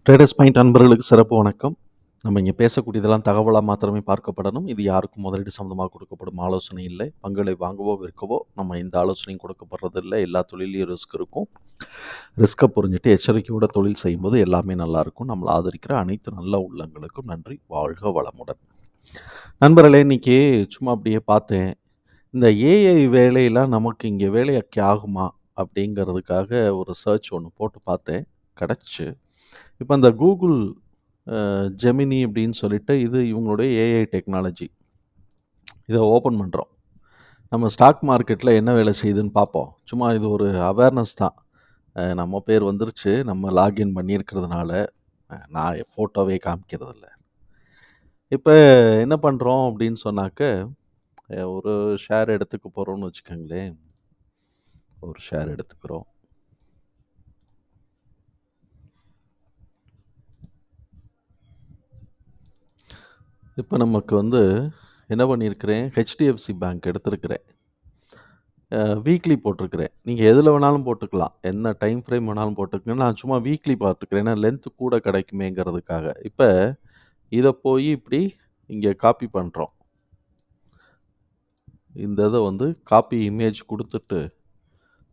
Traders point அன்பர்களுக்கு சிறப்பு வணக்கம். நம்ம இங்கே பேசக்கூடியதெல்லாம் தகவலாக மாத்திரமே பார்க்கப்படணும். இது யாருக்கும் முதலீடு சம்மந்தமாக கொடுக்கப்படும் ஆலோசனை இல்லை. பங்குகளை வாங்கவோ விற்கவோ நம்ம எந்த ஆலோசனையும் கொடுக்கப்படுறதில்லை. எல்லா தொழிலையும் ரிஸ்க் இருக்கும். ரிஸ்க்கை புரிஞ்சுட்டு எச்சரிக்கையோட தொழில் செய்யும்போது எல்லாமே நல்லாயிருக்கும். நம்மளை ஆதரிக்கிற அனைத்து நல்ல உள்ளங்களுக்கும் நன்றி. வாழ்க வளமுடன். நண்பர்களே, இன்னைக்கு சும்மா அப்படியே பார்த்தேன். இந்த ஏஐ வேலையெல்லாம் நமக்கு இங்கே வேலையாக்கி ஆகுமா அப்படிங்கிறதுக்காக ஒரு சர்ச் ஒன்று போட்டு பார்த்தேன். கிடச்சி இப்போ அந்த கூகுள் ஜெமினி அப்படின்னு சொல்லிட்டு இது இவங்களுடைய ஏஐ டெக்னாலஜி. இதை ஓப்பன் பண்ணுறோம். நம்ம ஸ்டாக் மார்க்கெட்டில் என்ன வேலை செய்யுதுன்னு பார்ப்போம். சும்மா இது ஒரு அவேர்னஸ் தான். நம்ம பேர் வந்துருச்சு, நம்ம லாகின் பண்ணியிருக்கிறதுனால நான் ஃபோட்டோவே காமிக்கிறதில்ல. இப்போ என்ன பண்ணுறோம் அப்படின்னு சொன்னாக்க, ஒரு ஷேர் எடுத்துக்க போகிறோம்னு வச்சுக்கோங்களேன். ஒரு ஷேர் எடுத்துக்கிறோம். இப்போ நமக்கு வந்து என்ன பண்ணியிருக்கிறேன், ஹெச்டிஎஃப்சி பேங்க் எடுத்திருக்கிறேன். வீக்லி போட்டிருக்கிறேன். நீங்கள் எதில் வேணாலும் போட்டுக்கலாம். என்ன டைம் ஃப்ரேம் வேணாலும் போட்டுக்கங்க. நான் சும்மா வீக்லி பார்த்துக்கிறேன். ஏன்னா லென்த்து கூட கிடைக்குமேங்கிறதுக்காக. இப்போ இதை போய் இப்படி இங்கே காப்பி பண்ணுறோம். இந்த இதை வந்து காப்பி இமேஜ் கொடுத்துட்டு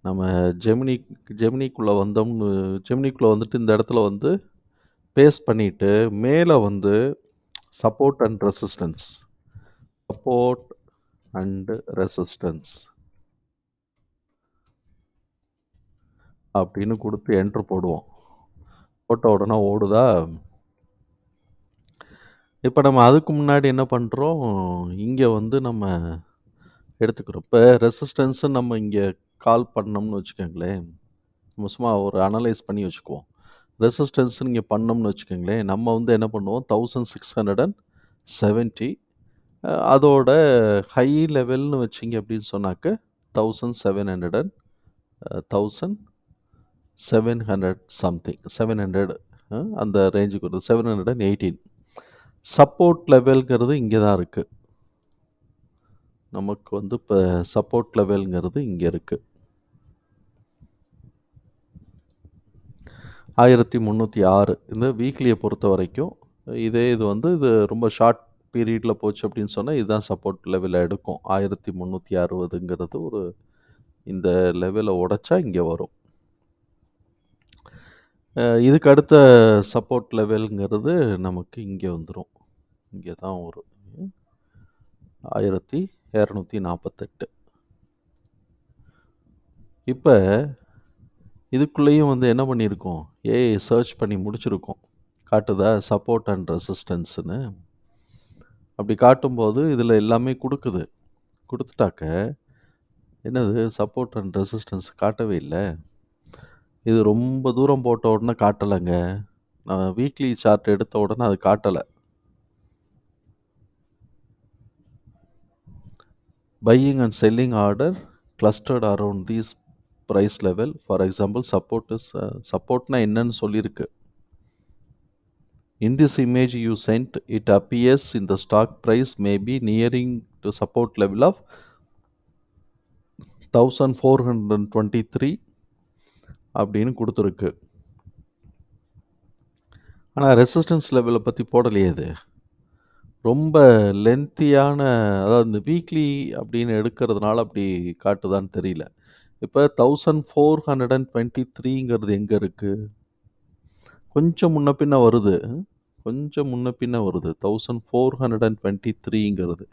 நம்ம ஜெமினிக்குள்ளே வந்துட்டு இந்த இடத்துல வந்து பேஸ்ட் பண்ணிவிட்டு மேலே வந்து சப்போர்ட் அண்ட் ரெசிஸ்டன்ஸ் அப்படின்னு கொடுத்து என்ட்ரு போடுவோம். போட்ட உடனே ஓடுதா? இப்போ நம்ம அதுக்கு முன்னாடி என்ன பண்ணுறோம், இங்கே வந்து நம்ம எடுத்துக்கிறோம். இப்போ ரெசிஸ்டன்ஸு நம்ம இங்கே கால் பண்ணோம்னு வச்சுக்கோங்களேன், நம்ம சும்மா ஒரு அனலைஸ் பண்ணி வச்சுக்குவோம். ரெசிஸ்டன்ஸ் இங்கே பண்ணோம்னு வச்சுக்கோங்களேன், நம்ம வந்து என்ன பண்ணுவோம், 1670. அதோட ஹை லெவல்னு வச்சிங்க அப்படின்னு சொன்னாக்க 1700 சம்திங் 700 அந்த ரேஞ்சுக்கு வருது. 718. சப்போர்ட் லெவல்ங்கிறது இங்கே தான் இருக்குது. நமக்கு வந்து இப்போ சப்போர்ட் லெவல்ங்கிறது இங்கே இருக்குது. 1306 இந்த வீக்லியை பொறுத்த வரைக்கும். இது வந்து இது ரொம்ப ஷார்ட் பீரியடில் போச்சு அப்படின்னு சொன்னால் இதுதான் சப்போர்ட் லெவலில் எடுக்கும். 1360ங்கிறது ஒரு இந்த லெவலை உடைச்சா இங்கே வரும். இதுக்கு அடுத்த சப்போர்ட் லெவலுங்கிறது நமக்கு இங்கே வந்துடும். இங்கே தான் வரும். 1248. இப்போ இதுக்குள்ளேயும் வந்து என்ன பண்ணியிருக்கோம், ஏஐ சர்ச் பண்ணி முடிச்சிருக்கோம். காட்டுதா சப்போர்ட் அண்ட் ரெசிஸ்டன்ஸ்னு. அப்படி காட்டும்போது இதில் எல்லாமே கொடுக்குது. கொடுத்துட்டாக்க என்னது, சப்போர்ட் அண்ட் ரெசிஸ்டன்ஸ் காட்டவே இல்லை. இது ரொம்ப தூரம் போட்ட உடனே காட்டலைங்க. நான் வீக்லி சார்ட் எடுத்த உடனே அது காட்டலை. Buying and selling order clustered around these price level. For example சப்போர்ட்னா என்னன்னு சொல்லியிருக்கு. In this image you sent, it appears in the stock price may be nearing to support level of 1423 அப்படின்னு கொடுத்துருக்கு. ஆனால் ரெசிஸ்டன்ஸ் லெவலை பற்றி போடலையே. அது ரொம்ப லென்த்தியான, அதாவது இந்த வீக்லி அப்படின்னு எடுக்கிறதுனால அப்படி காட்டுதான்னு தெரியல. இப்போ 1423ங்கிறது எங்கே இருக்குது, கொஞ்சம் முன்ன பின்ன வருது. 1423ங்கிறது.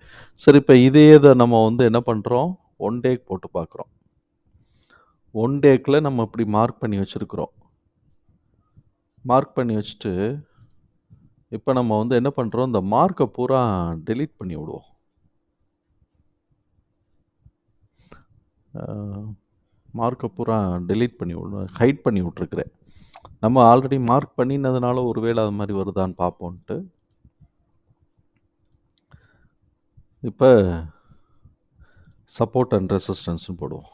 சரி, இப்போ இதே இதை நம்ம வந்து என்ன பண்ணுறோம், ஒன் டேக்கு போட்டு பார்க்குறோம். ஒன் டேக்கில் நம்ம இப்படி மார்க் பண்ணி வச்சுருக்குறோம். மார்க் பண்ணி வச்சுட்டு இப்போ நம்ம வந்து என்ன பண்ணுறோம், இந்த மார்க்கை பூரா டெலீட் பண்ணி விடுவோம். மார்க்கை பூரா டெலீட் பண்ணி விடுவோம், ஹைட் பண்ணி விட்ருக்குறேன். நம்ம ஆல்ரெடி மார்க் பண்ணினதுனால ஒருவேளை அது மாதிரி வருதான்னு பார்ப்போன்ட்டு. இப்போ சப்போர்ட் அண்ட் ரெசிஸ்டன்ஸ்னு போடுவோம்.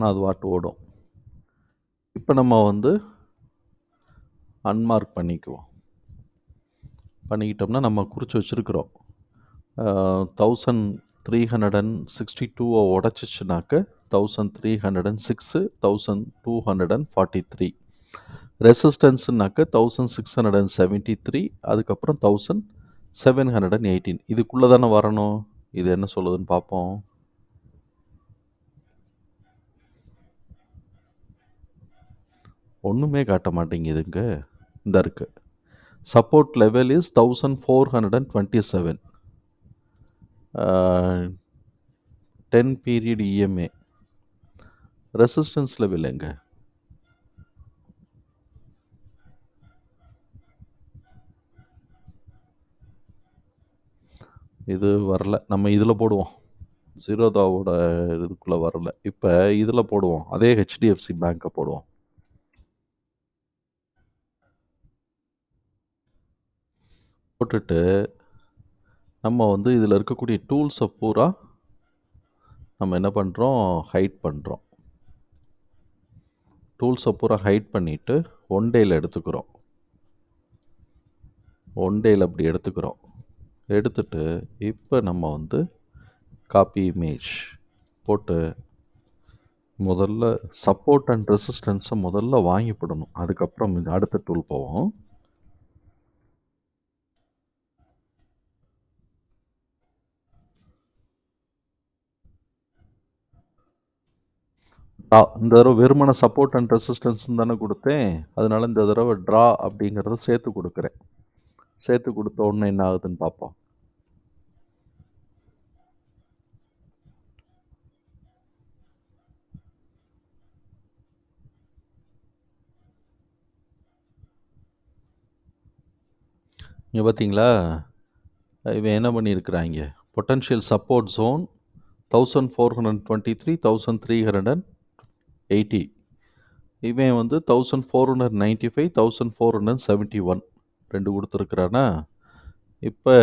அது வாட்டு ஓடும். இப்போ நம்ம வந்து அன்மார்க் பண்ணிக்கிட்டோம்னா நம்ம குறித்து வச்சுருக்குறோம். 1362 உடச்சிச்சுனாக்க 1306, 1243. ரெசிஸ்டன்ஸ்னாக்க 1673, அதுக்கப்புறம் 1718. இதுக்குள்ளே தானே வரணும். இது என்ன சொல்லுதுன்னு பார்ப்போம். ஒன்றுமே காட்ட மாட்டேங்குதுங்க. இந்த இருக்கு. Support level is 1427. 10 period EMA. Resistance level எங்க? இது வரல. நம்ம இதில் போடுவோம். ஜீரோதாவோட இதுக்குள்ளே வரல. இப்போ இதில் போடுவோம். அதே ஹெச்டிஎஃப்சி பேங்க்கை போடுவோம். போட்டுட்டு நம்ம வந்து இதில் இருக்கக்கூடிய டூல்ஸை பூரா நம்ம என்ன பண்ணுறோம், ஹைட் பண்ணுறோம். டூல்ஸை பூரா ஹைட் பண்ணிவிட்டு ஒன் டேயில் எடுத்துக்கிறோம். ஒன் டேயில் அப்படி எடுத்துக்கிறோம். எடுத்துட்டு இப்போ நம்ம வந்து காப்பி இமேஜ் போட்டு முதல்ல சப்போர்ட் அண்ட் ரெசிஸ்டன்ஸை முதல்ல வாங்கிப்படணும். அதுக்கப்புறம் அடுத்த டூல் போவோம். இந்த தடவை வெறுமன சப்போர்ட் அண்ட் ரெசிஸ்டன்ஸ் தானே கொடுத்தேன். அதனால இந்த தடவை ட்ரா அப்படிங்கிறத சேர்த்து கொடுக்குறேன். சேர்த்து கொடுத்த உடனே என்ன ஆகுதுன்னு பார்ப்போம். இங்கே பார்த்தீங்களா, இவன் என்ன பண்ணியிருக்கிறாங்க, பொட்டன்ஷியல் சப்போர்ட் ஜோன் 1423, 1380. இவன் வந்து 1495, 1471 ரெண்டு கொடுத்துருக்குறானா. இப்போ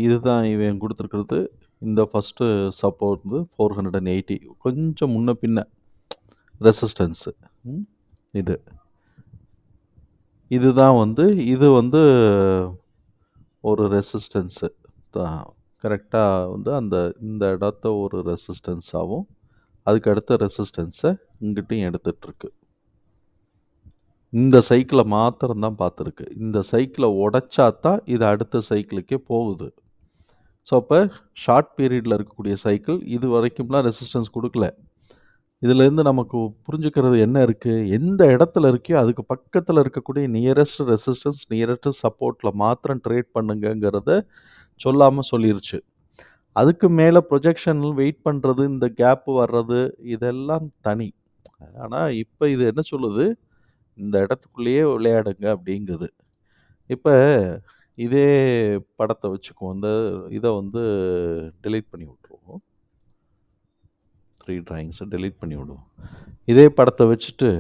இதுதான் இவன் கொடுத்துருக்கிறது. இந்த ஃபஸ்ட்டு சப்போர்ட் வந்து 480, கொஞ்சம் முன்ன பின்ன ரெசிஸ்டன்ஸு. இதுதான் வந்து இது வந்து ஒரு ரெசிஸ்டன்ஸு தான். கரெக்டாக வந்து இந்த இடத்த ஒரு ரெசிஸ்டன்ஸாகவும் அதுக்கு அடுத்த ரெசிஸ்டன்ஸை இங்கிட்டையும் எடுத்துகிட்ருக்கு. இந்த சைக்கிளை மாத்திரம்தான் பார்த்துருக்கு. இந்த சைக்கிளை உடைச்சா தான் இது அடுத்த சைக்கிளுக்கே போகுது. ஸோ அப்போ ஷார்ட் பீரியடில் இருக்கக்கூடிய சைக்கிள் இது வரைக்கும்லாம் ரெசிஸ்டன்ஸ் கொடுக்கல. இதுலேருந்து நமக்கு புரிஞ்சுக்கிறது என்ன இருக்குது, எந்த இடத்துல இருக்கோ அதுக்கு பக்கத்தில் இருக்கக்கூடிய நியரஸ்ட் ரெசிஸ்டன்ஸ், நியரஸ்ட் சப்போர்ட்டில் மாத்திரம் ட்ரேட் பண்ணுங்கிறத சொல்லாமல் சொல்லிருச்சு. அதுக்கு மேலே ப்ரொஜெக்ஷன் வெயிட் பண்ணுறது, இந்த கேப்பு வர்றது, இதெல்லாம் தனி. ஆனால் இப்போ இது என்ன சொல்லுது, இந்த இடத்துக்குள்ளேயே விளையாடுங்க அப்படிங்குது. இப்போ இதே படத்தை வச்சுக்குவோம். இதை வந்து டெலீட் பண்ணி விட்ருவோம். 3 டிராயிங்ஸை டெலீட் பண்ணி விடுவோம். இதே படத்தை வச்சுட்டு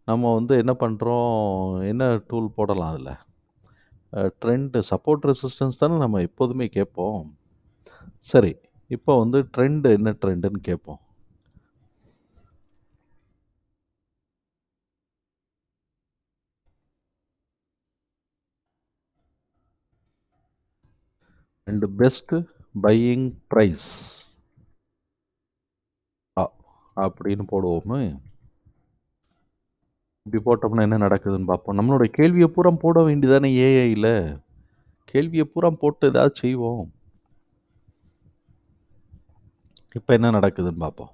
நம்ம வந்து என்ன பண்ணுறோம், என்ன டூல் போடலாம் அதில், ட்ரெண்டு சப்போர்ட் ரெசிஸ்டன்ஸ் தானே நம்ம எப்போதுமே கேட்போம். சரி, இப்போ வந்து ட்ரெண்டு என்ன ட்ரெண்டுன்னு கேட்போம். அண்ட் பெஸ்ட் பையிங் ப்ரைஸ் அப்படின்னு போடுவோமே. இப்படி போட்டோம்னா என்ன நடக்குதுன்னு பார்ப்போம். நம்மளோட கேள்வியை பூரா போட வேண்டியதானே ஏஐயில். கேள்வியை பூரா போட்டு ஏதாவது செய்வோம். இப்போ என்ன நடக்குதுன்னு பார்ப்போம்.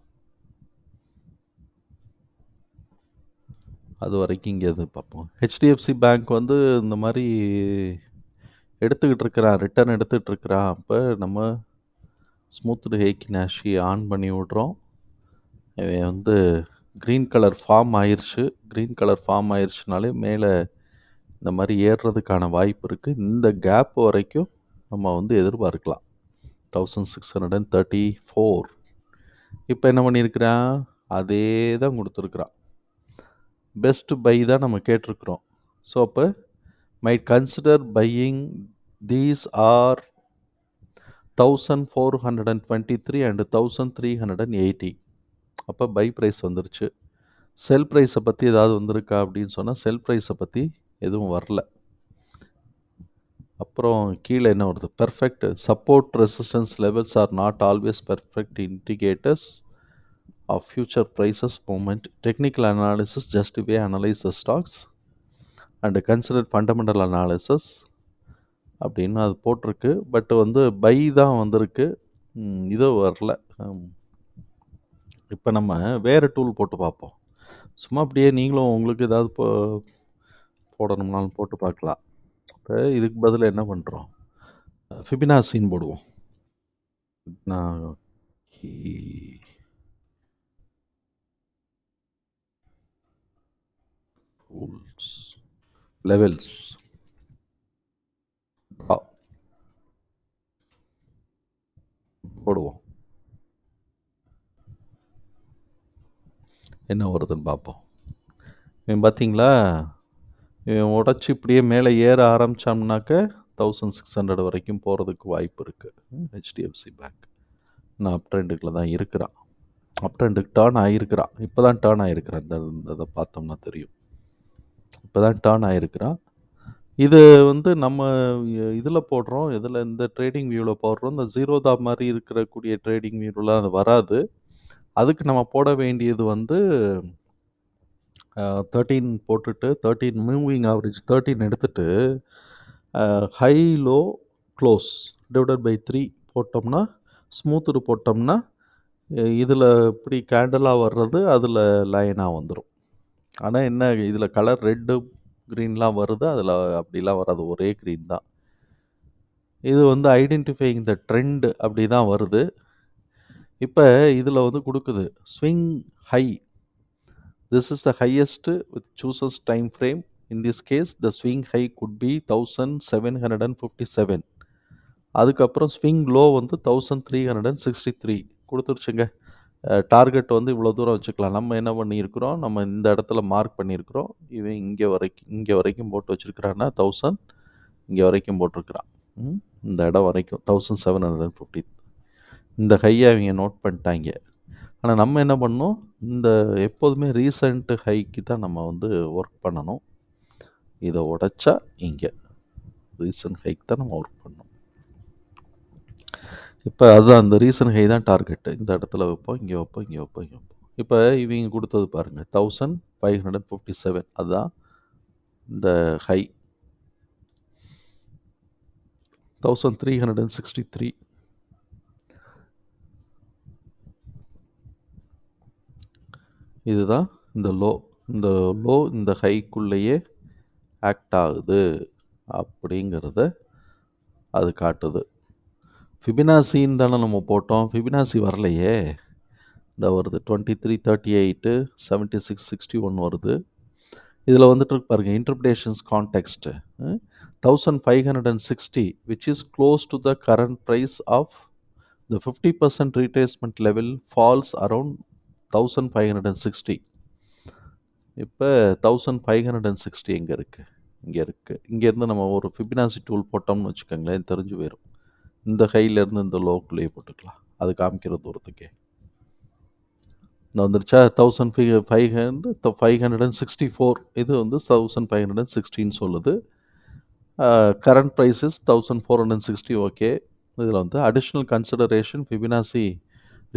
அது வரைக்கும் இங்கே எது பார்ப்போம். ஹெச்டிஎஃப்சி பேங்க் வந்து இந்த மாதிரி எடுத்துக்கிட்டு இருக்கிறான், ரிட்டர்ன் எடுத்துகிட்டு இருக்கிறான். அப்போ நம்ம ஸ்மூத்டு ஹேக்கி நாஷி ஆன் பண்ணி விட்றோம். இவன் வந்து க்ரீன் கலர் ஃபார்ம் ஆயிடுச்சு. க்ரீன் கலர் ஃபார்ம் ஆயிடுச்சுனாலே மேலே இந்த மாதிரி ஏறுறதுக்கான வாய்ப்பு இருக்குது. இந்த கேப் வரைக்கும் நம்ம வந்து எதிர்பார்க்கலாம். 1634. இப்போ என்ன பண்ணியிருக்கிறான், அதே தான் கொடுத்துருக்குறான். பெஸ்ட் பை தான் நம்ம கேட்டிருக்கிறோம். ஸோ அப்போ might consider buying these are 1423 and 1380. அப்போ பை ப்ரைஸ் வந்துருச்சு. செல் ப்ரைஸை பற்றி ஏதாவது வந்திருக்கா அப்படின்னு சொன்னால் செல் ப்ரைஸை பற்றி எதுவும் வரல. அப்புறம் கீழே என்ன வருது, perfect support resistance levels are not always perfect indicators of future prices movement. Technical analysis justify analyse the stocks and consider fundamental analysis அப்படின்னு அது போட்டிருக்கு. பட் வந்து பை தான் வந்திருக்கு, இது வரல. இப்போ நம்ம வேறு டூல் போட்டு பார்ப்போம். சும்மா அப்படியே நீங்களும் உங்களுக்கு ஏதாவது போடணும்னாலும் போட்டு பார்க்கலாம். இப்போ இதுக்கு பதில் என்ன பண்ணுறோம், ஃபிபினாசின்னு போடுவோம். லெவல்ஸ் போடுவோம், என்ன வருதுன்னு பார்ப்போம். பார்த்தீங்களா, உடச்சி இப்படியே மேலே ஏற ஆரம்பித்தோம்னாக்க 1600 வரைக்கும் போகிறதுக்கு வாய்ப்பு இருக்குது. ஹெச்டிஎஃப்சி பேங்க் நான் அப் ட்ரெண்டுக்கில் தான் இருக்கிறான், அப் ட்ரெண்டுக்கு டேர்ன் ஆகிருக்கிறான். இப்போ தான் டேர்ன் ஆகிருக்கிறான், இதை பார்த்தோம்னா தெரியும். இப்போ தான் டேர்ன் ஆகிருக்கிறான். இது வந்து நம்ம இதில் போடுறோம், இதில் இந்த ட்ரேடிங் வியூவில் போடுறோம். இந்த ஜீரோதா மாதிரி இருக்கக்கூடிய ட்ரேடிங் வியூவில் அது வராது. அதுக்கு நம்ம போட வேண்டியது வந்து 13 போட்டுட்டு 13 மூவிங் ஆவரேஜ் 13 எடுத்துட்டு high low close divided by 3 போட்டோம்னா, ஸ்மூத்து போட்டோம்னா, இதில் இப்படி கேண்டலாக வர்றது அதில் லைனாக வந்துடும். ஆனால் என்ன, இதில் கலர் ரெட்டு க்ரீன்லாம் வருது, அதில் அப்படிலாம் வராது, ஒரே க்ரீன் தான். இது வந்து ஐடென்டிஃபைங் த ட்ரெண்ட் அப்படி தான் வருது. இப்போ இதில் வந்து கொடுக்குது swing high. This is the highest with chooses time frame. In this case, the swing high could be 1757. அதுக்கப்புறம் ஸ்விங் லோ வந்து 1363 கொடுத்துருச்சுங்க. டார்கெட் வந்து இவ்வளோ தூரம் வச்சுக்கலாம். நம்ம என்ன பண்ணியிருக்கிறோம், நம்ம இந்த இடத்துல மார்க் பண்ணியிருக்கிறோம். இவன் இங்கே வரைக்கும் போட்டு வச்சுருக்கிறான்னா 1000 இங்கே வரைக்கும் போட்டிருக்கிறான். இந்த இடம் வரைக்கும் 1750. இந்த ஹையை அவங்க நோட் பண்ணிட்டாங்க. ஆனால் நம்ம என்ன பண்ணணும், இந்த எப்போதுமே ரீசெண்ட் ஹைக்கு தான் நம்ம வந்து ஒர்க் பண்ணணும். இதை உடைச்சா இங்கே ரீசெண்ட் ஹைக்கு தான் நம்ம ஒர்க் பண்ணணும். இப்போ அதுதான் அந்த ரீசெண்ட் ஹை தான் டார்கெட்டு. இந்த இடத்துல வைப்போம், இங்கே வைப்போம், இங்கே வைப்போம், இங்கே வைப்போம். இப்போ இவங்க கொடுத்தது பாருங்கள் 1557, அதுதான் இந்த ஹை. 1363 இதுதான் இந்த லோ. இந்த லோ இந்த ஹைக்குள்ளேயே ஆக்ட் ஆகுது அப்படிங்கிறத அது காட்டுது. ஃபிபினாசின்னு தானே நம்ம போட்டோம், ஃபிபினாசி வரலையே. இந்த வருது 23, 38, 76, 61 வருது. இதில் வந்துட்டு பாருங்கள், interpretations context 1560 which is close to the current price of the 50% retracement level falls around 1560. இப்போ 1560 எங்கே இருக்குது, இங்கே இருக்குது. இங்கேருந்து நம்ம ஒரு ஃபிபினாசி டூல் போட்டோம்னு வச்சுக்கோங்களேன், தெரிஞ்சு போயிடும். இந்த ஹைலேருந்து இந்த லோக்குள்ளேயே போட்டுக்கலாம், அது காமிக்கிற தூரத்துக்கே. இந்த வந்துருச்சா 1564, இது வந்து 1516 சொல்லுது. Current price is 1460. ஓகே, இதில் வந்து additional consideration Fibonacci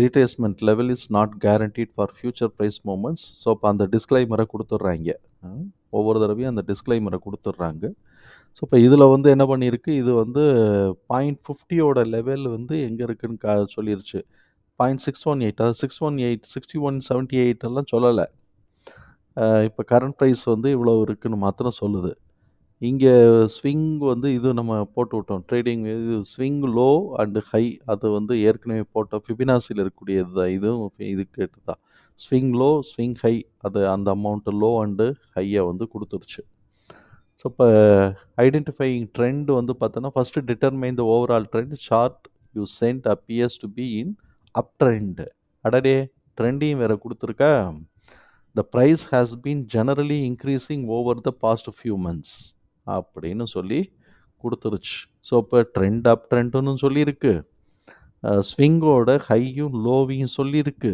retracement level is not guaranteed for future price moments. So இப்போ அந்த டிஸ்க்ளைமரை கொடுத்துட்றாங்க, ஒவ்வொரு தடவையும் அந்த டிஸ்க்ளைமரை கொடுத்துட்றாங்க. ஸோ இப்போ இதில் வந்து என்ன பண்ணியிருக்கு, இது வந்து 0.50 லெவல் வந்து எங்கே இருக்குதுன்னு சொல்லிருச்சு. 0.618, அதாவது 618, 6178 எல்லாம் சொல்லலை. இப்போ கரண்ட் ப்ரைஸ் வந்து இவ்வளோ இருக்குதுன்னு மாத்திரம் சொல்லுது. இங்கே ஸ்விங் வந்து இது நம்ம போட்டு விட்டோம், ட்ரேடிங் இது ஸ்விங் லோ அண்டு ஹை, அது வந்து ஏற்கனவே போட்டோம், ஃபிபினாசியில் இருக்கக்கூடியது தான். இதுவும் இதுக்கு தான் ஸ்விங் லோ ஸ்விங் ஹை, அது அந்த அமௌண்ட்டு லோ அண்டு ஹையை வந்து கொடுத்துருச்சு. ஸோ இப்போ ஐடென்டிஃபையிங் ட்ரெண்ட் வந்து பார்த்தோன்னா, first determine the overall trend chart you sent appears to be in up trend. அடடே, ட்ரெண்டையும் வேறு கொடுத்துருக்கா. The price has been generally increasing over the past few months அப்படின்னு சொல்லி கொடுத்துருச்சு. ஸோ இப்போ ட்ரெண்ட் அப் ட்ரெண்டுன்னு சொல்லியிருக்கு, ஸ்விங்கோட ஹையும் லோவையும் சொல்லியிருக்கு.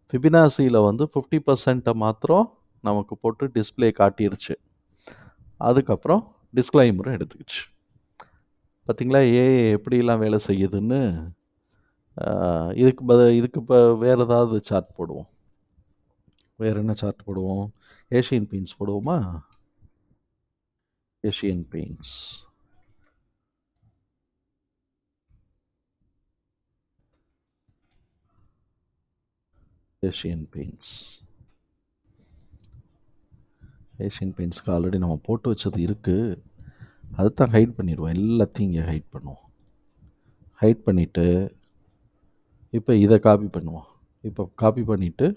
ஃபிபினாசியில் வந்து 50% மாத்திரம் நமக்கு போட்டு டிஸ்பிளே காட்டிருச்சு. அதுக்கப்புறம் டிஸ்க்ளைமரும் எடுத்துக்கிச்சு. பார்த்திங்களா எப்படிலாம் வேலை செய்யுதுன்னு. அ இதுக்கு வேற ஏதாவது சார்ட் போடுவோம். வேற என்ன சார்ட் போடுவோம்? ஏசியன் பெயிண்ட்ஸ் போடுவோமா? Asian Paints. Asian Paints. Asian பெயிண்ட்ஸ்க்கு ஆல்ரெடி நம்ம போட்டு வச்சது இருக்கு. அதத்தான் ஹைட் பண்ணிருவோம். எல்லாத்தையும் இங்க ஹைட் பண்ணுவோம். ஹைட் பண்ணிட்டு, இப்ப இத காப்பி பண்ணுவோம். இப்ப காப்பி பண்ணிட்டு,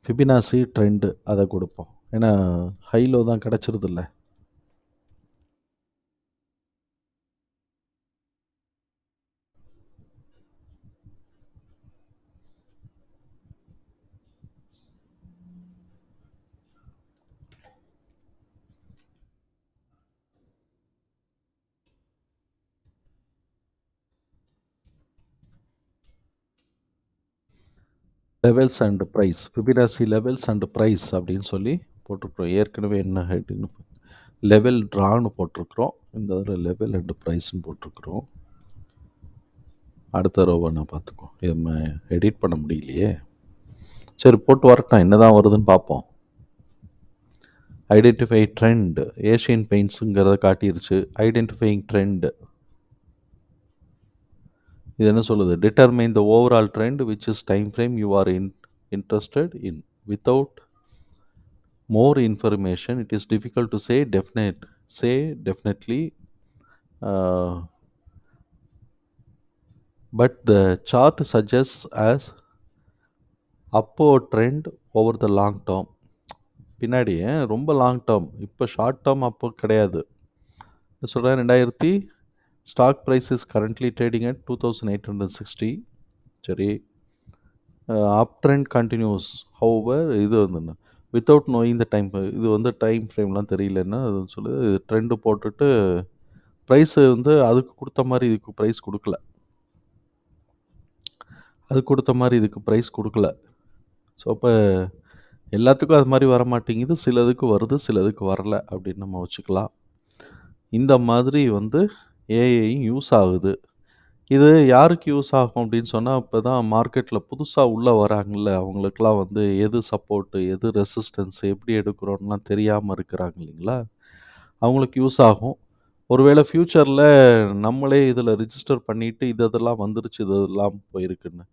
ஃபிபனாசி ட்ரெண்ட் அத குடுப்போம். ஏன்னா, ஹை லோ தான் கிடைச்சிருதுல்ல. Levels and price. Fibonacci levels and price அப்படின்னு சொல்லி போட்டிருக்கிறோம். ஏற்கனவே என்ன ஹெட்டுன்னு லெவல் ட்ரான்னு போட்டிருக்கிறோம். இந்த தடவை லெவல் அண்ட் ப்ரைஸ்ன்னு போட்டிருக்கிறோம். அடுத்த ரோவை நான் பார்த்துக்குவோம். இது நம்ம எடிட் பண்ண முடியலையே. சரி, போட்டு வரட்டும். என்னதான் வருதுன்னு பார்ப்போம். Identify trend. ஏஷியன் பெயிண்ட்ஸுங்கிறத காட்டிருச்சு. Identifying trend. இது என்ன சொல்லுது? Determine the overall trend which is time frame you are interested in. Without more information it is difficult to say definitely, uh, but the chart suggests as upward trend over the long term. பின்னாடி ரொம்ப long term, இப்போ short term அப்போ கிடையாது சொல்கிறேன். 2000 stock price is currently trading at 2860. சரி, அப் trend continuous. Hour இது வந்து without knowing the time. இது வந்து டைம் ஃப்ரேம்லாம் தெரியலன்னா அது சொல்லி ட்ரெண்டு போட்டுட்டு ப்ரைஸ் வந்து அதுக்கு கொடுத்த மாதிரி இதுக்கு ப்ரைஸ் கொடுக்கல. அதுக்கு கொடுத்த மாதிரி இதுக்கு ப்ரைஸ் கொடுக்கல. ஸோ அப்போ எல்லாத்துக்கும் அது மாதிரி வர மாட்டேங்குது. சிலதுக்கு வருது, சிலதுக்கு வரல அப்படின்னு நம்ம வச்சுக்கலாம். இந்த மாதிரி வந்து ஏஐயும் யூஸ் ஆகுது. இது யாருக்கு யூஸ் ஆகும் அப்படின்னு சொன்னால், இப்போ தான் மார்க்கெட்டில் புதுசாக உள்ளே வராங்கல்ல, அவங்களுக்கெல்லாம் வந்து எது சப்போர்ட்டு, எது ரெசிஸ்டன்ஸ், எப்படி எடுக்கிறோன்னுலாம் தெரியாமல் இருக்கிறாங்க இல்லைங்களா? அவங்களுக்கு யூஸ் ஆகும். ஒருவேளை ஃப்யூச்சரில் நம்மளே இதில் ரிஜிஸ்டர் பண்ணிவிட்டு இதெல்லாம் வந்துருச்சு, இதெல்லாம் போயிருக்குன்னு.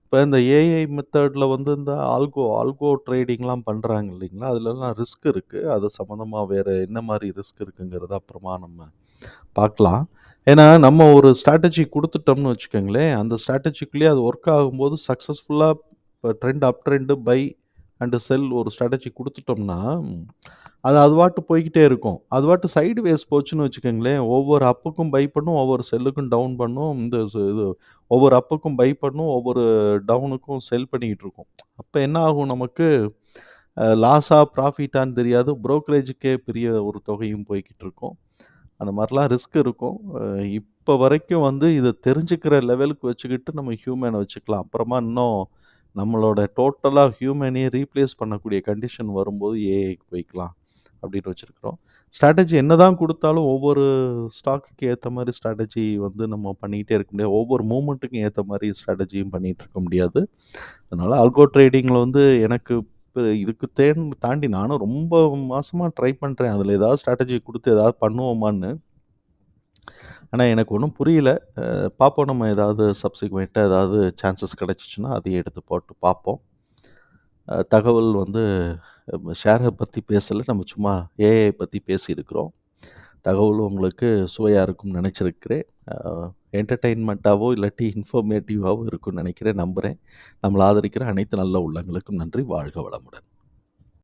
இப்போ இந்த ஏஐ மெத்தடில் வந்து இந்த ஆல்கோ ட்ரேடிங்லாம் பண்ணுறாங்க இல்லைங்களா? அதுலலாம் ரிஸ்க் இருக்குது. அது சம்மந்தமாக வேறு என்ன மாதிரி ரிஸ்க் இருக்குங்கிறத அப்புறமா நம்ம பார்க்கலாம். ஏன்னா நம்ம ஒரு ஸ்ட்ராட்டஜி கொடுத்துட்டோம்னு வச்சுக்கோங்களேன், அந்த ஸ்ட்ராட்டஜிக்குள்ளேயே அது ஒர்க் ஆகும்போது சக்ஸஸ்ஃபுல்லாக இப்போ trend up trend buy and sell ஒரு ஸ்ட்ராட்டஜி கொடுத்துட்டோம்னா, அது அது பாட்டு போய்க்கிட்டே இருக்கும். அது பாட்டு சைடு வேஸ் போச்சுன்னு வச்சுக்கோங்களேன், ஒவ்வொரு அப்புக்கும் பை பண்ணும், ஒவ்வொரு செல்லுக்கும் டவுன் பண்ணும். இது ஒவ்வொரு அப்புக்கும் பை பண்ணும், ஒவ்வொரு டவுனுக்கும் செல் பண்ணிக்கிட்டு இருக்கும். அப்போ என்ன ஆகும் நமக்கு? லாஸா ப்ராஃபிட்டான்னு தெரியாது. புரோக்கரேஜுக்கே பெரிய ஒரு தொகையும் போய்க்கிட்டு இருக்கும். அந்த மாதிரிலாம் ரிஸ்க் இருக்கும். இப்போ வரைக்கும் வந்து இதை தெரிஞ்சுக்கிற லெவலுக்கு வச்சுக்கிட்டு நம்ம ஹியூமனை வச்சுக்கலாம். அப்புறமா இன்னும் நம்மளோட டோட்டலாக ஹியூமனையே ரீப்ளேஸ் பண்ணக்கூடிய கண்டிஷன் வரும்போது ஏஐக்கு போய்க்கலாம் அப்படின்னு வச்சுருக்கிறோம். ஸ்ட்ராட்டஜி என்ன தான் கொடுத்தாலும் ஒவ்வொரு ஸ்டாக்குக்கு ஏற்ற மாதிரி ஸ்ட்ராட்டஜி வந்து நம்ம பண்ணிக்கிட்டே இருக்க முடியாது. ஒவ்வொரு மூமெண்ட்டுக்கும் ஏற்ற மாதிரி ஸ்ட்ராட்டஜியும் பண்ணிகிட்டு இருக்க முடியாது. அதனால் ஆல்கோ ட்ரேடிங்கில் வந்து எனக்கு இப்போ இதுக்கு தாண்டி நானும் ரொம்ப மாசமாக ட்ரை பண்ணுறேன். அதில் ஏதாவது ஸ்ட்ராட்டஜி கொடுத்து ஏதாவது பண்ணுவோமான்னு. ஆனா எனக்கு ஒன்றும் புரியல. பார்ப்போம், நம்ம ஏதாவது சப்சிக்வெண்ட்டாக ஏதாவது சான்சஸ் கிடச்சிச்சின்னா அதையும் எடுத்து போட்டு பார்ப்போம். தகவல் வந்து ஷேரை பற்றி பேசலை, நம்ம சும்மா ஏஐ பற்றி பேசியிருக்கிறோம். தகவல் உங்களுக்கு சுவையாக இருக்கும்னு நினச்சிருக்கிறேன். என்டர்டெயின்மெண்ட்டாவோ இல்லாட்டி இன்ஃபர்மேட்டிவாவோ இருக்கும்னு நினைக்கிறேன், நம்புகிறேன். நம்மளை ஆதரிக்கிற அனைத்து நல்ல உள்ளங்களுக்கும் நன்றி. வாழ்க வளமுடன்.